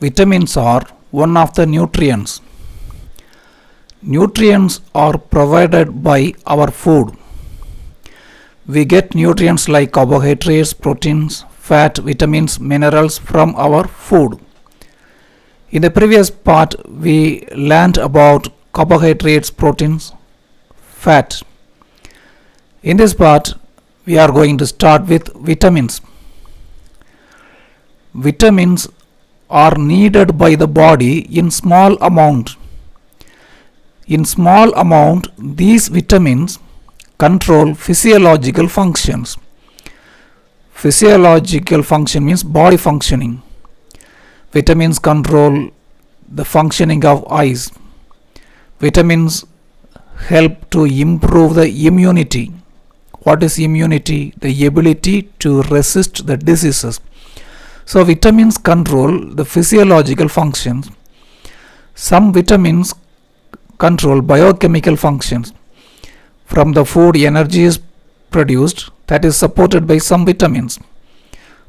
Vitamins are one of the nutrients. Nutrients are provided by our food. We get nutrients like carbohydrates, proteins, fat, vitamins, minerals from our food. In the previous part, we learned about carbohydrates, proteins, fat. In this part, we are going to start with vitamins. Vitamins are needed by the body in small amount. In small amount, these vitamins control physiological functions. Physiological function means body functioning. Vitamins control the functioning of eyes. Vitamins help to improve the immunity. What is immunity? The ability to resist the diseases. So vitamins control the physiological functions. Some vitamins control biochemical functions. From the food, energy is produced that is supported by some vitamins.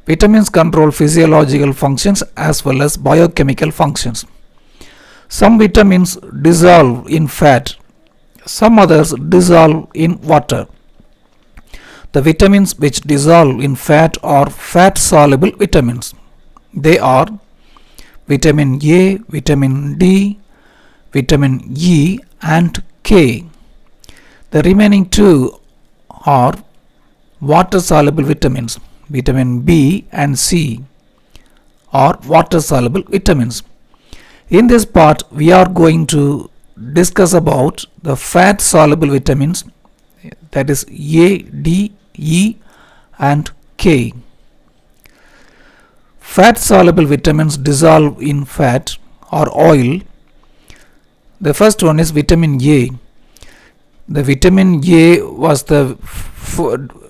Vitamins control physiological functions as well as biochemical functions. Some vitamins dissolve in fat. Some others dissolve in water. The vitamins which dissolve in fat are fat-soluble vitamins. They are vitamin A, vitamin D, vitamin E and K. The remaining two are water-soluble vitamins. Vitamin B and C are water-soluble vitamins. In this part, we are going to discuss about the fat-soluble vitamins, that is A, D, E and K. Fat-soluble vitamins dissolve in fat or oil. The first one is vitamin A. The vitamin A was the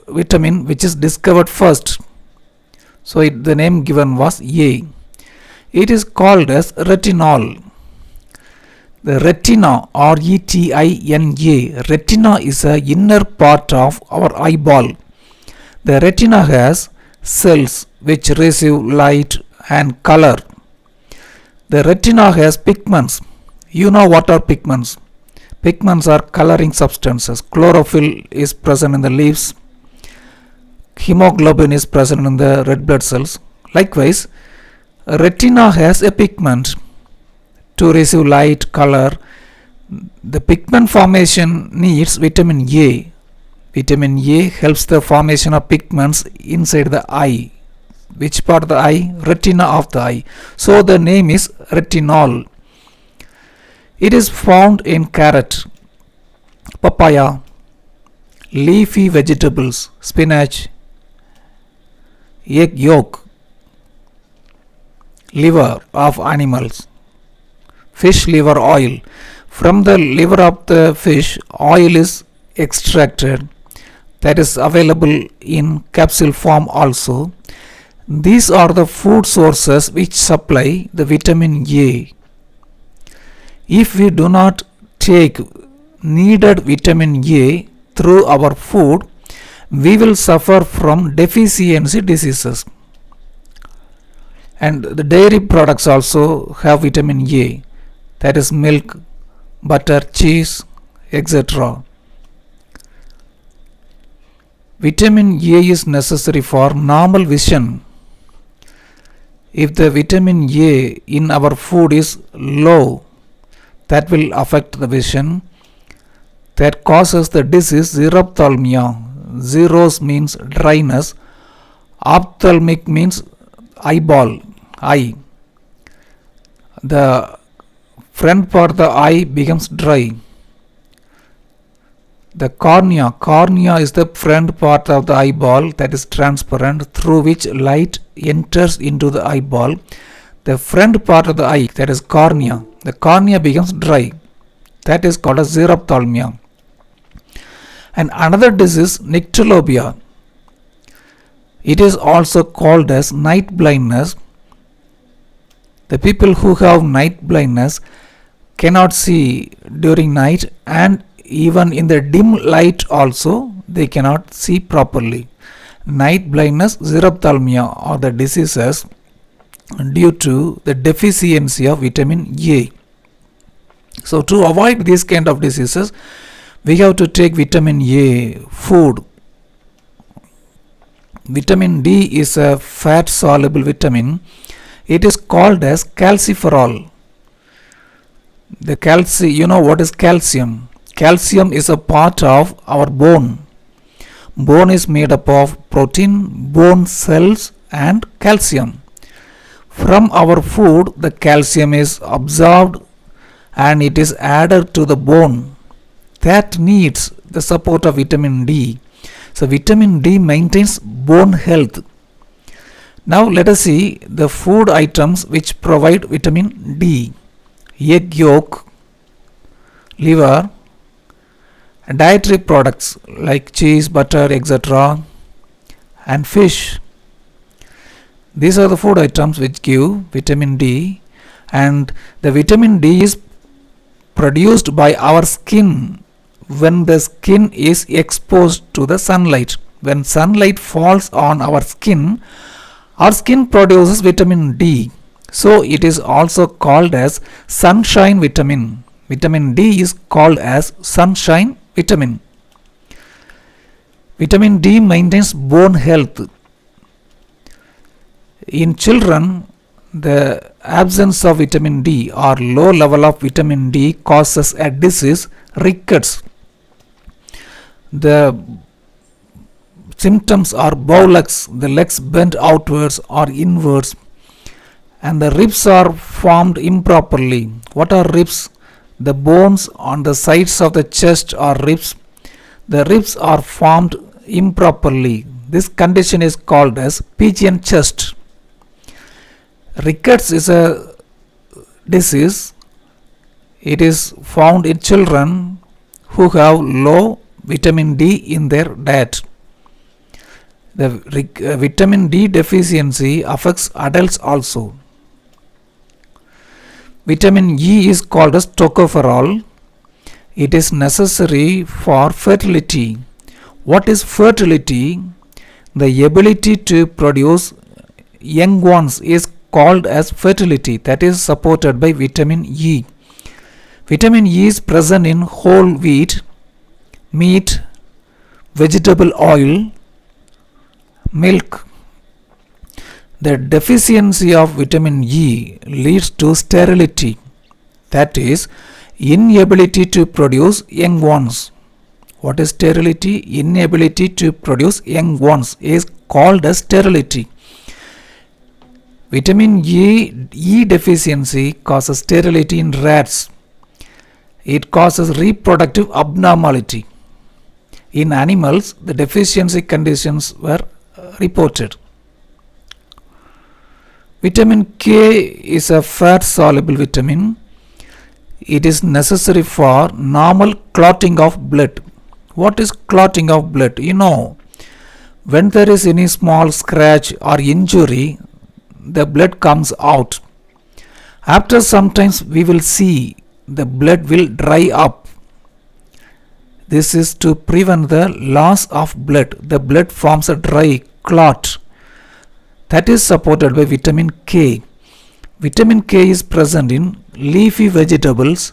vitamin which is discovered first. So the name given was A. It is called as retinol. The retina, R-E-T-I-N-A, retina is a inner part of our eyeball. The retina has cells which receive light and color. The retina has pigments. You know what are pigments? Pigments are coloring substances. Chlorophyll is present in the leaves. Hemoglobin is present in the red blood cells. Likewise, retina has a pigment to receive light, color. The pigment formation needs vitamin A. Vitamin A helps the formation of pigments inside the eye. Which part of the eye? Retina of the eye. So the name is retinol. It is found in carrot, papaya, leafy vegetables, spinach, egg yolk, liver of animals, fish liver oil. From the liver of the fish, oil is extracted. That is available in capsule form also. These are the food sources which supply the vitamin A. If we do not take needed vitamin A through our food, we will suffer from deficiency diseases. And the dairy products also have vitamin A, that is milk, butter, cheese, etc. Vitamin A is necessary for normal vision. If the vitamin A in our food is low, that will affect the vision. That causes the disease xerophthalmia. Xeros means dryness. Ophthalmic means eyeball, eye. The front part of the eye becomes dry. The cornea is the front part of the eyeball that is transparent through which light enters into the eyeball. The front part of the eye, that is cornea, the cornea becomes dry. That is called as xerophthalmia. And another disease, nyctalopia. It is also called as night blindness. The people who have night blindness cannot see during night, and even in the dim light also they cannot see properly. Night blindness, xerophthalmia are the diseases due to the deficiency of vitamin A. So to avoid these kind of diseases, we have to take vitamin A food. Vitamin D is a fat soluble vitamin. It is called as calciferol. The you know what is calcium? Calcium is a part of our bone. Bone is made up of protein, bone cells and calcium. From our food, the calcium is absorbed and it is added to the bone. That needs the support of vitamin D. So vitamin D maintains bone health. Now let us see the food items which provide vitamin D. Egg yolk, liver, dietary products like cheese, butter, etc. and fish. These are the food items which give vitamin D, and the vitamin D is produced by our skin when the skin is exposed to the sunlight. When sunlight falls on our skin produces vitamin D. So it is also called as sunshine vitamin. Vitamin D is called as sunshine vitamin. Vitamin D maintains bone health. In children, the absence of vitamin D or low level of vitamin D causes a disease, rickets. The symptoms are bow legs, the legs bend outwards or inwards, and the ribs are formed improperly. What are ribs? The bones on the sides of the chest are ribs. The ribs are formed improperly. This condition is called as pigeon chest. Rickets is a disease. It is found in children who have low vitamin D in their diet. The vitamin D deficiency affects adults also. Vitamin E is called as tocopherol. It is necessary for fertility. What is fertility? The ability to produce young ones is called as fertility, that is supported by vitamin E. Vitamin E is present in whole wheat, meat, vegetable oil, milk. The deficiency of vitamin E leads to sterility, that is inability to produce young ones. What is sterility? Inability to produce young ones is called as sterility. Vitamin E deficiency causes sterility in rats. It causes reproductive abnormality. In animals, the deficiency conditions were reported. Vitamin K is a fat soluble vitamin. It is necessary for normal clotting of blood. What is clotting of blood? You know, when there is any small scratch or injury, the blood comes out. After some time we will see the blood will dry up. This is to prevent the loss of blood. The blood forms a dry clot. That is supported by vitamin K. Vitamin K is present in leafy vegetables,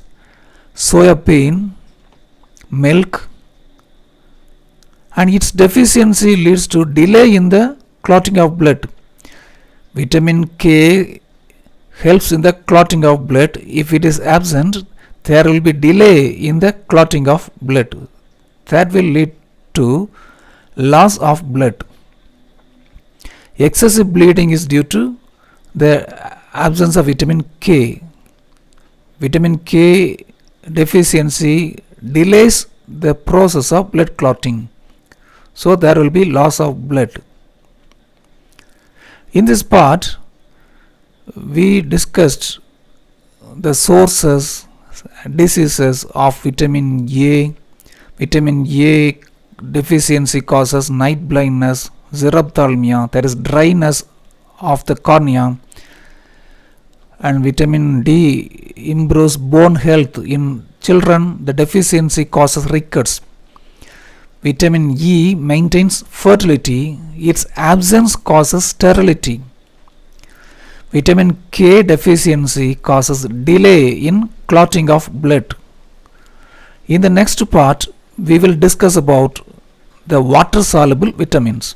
soya bean, milk, and its deficiency leads to delay in the clotting of blood. Vitamin K helps in the clotting of blood. If it is absent, there will be delay in the clotting of blood. That will lead to loss of blood. Excessive bleeding is due to the absence of vitamin K. Vitamin K deficiency delays the process of blood clotting. So there will be loss of blood. In this part, we discussed the sources, diseases of vitamin A. Vitamin A deficiency causes night blindness, xerophthalmia, that is dryness of the cornea, and vitamin D improves bone health. In children, the deficiency causes rickets. Vitamin E maintains fertility. Its absence causes sterility. Vitamin K deficiency causes delay in clotting of blood. In the next part, we will discuss about the water soluble vitamins.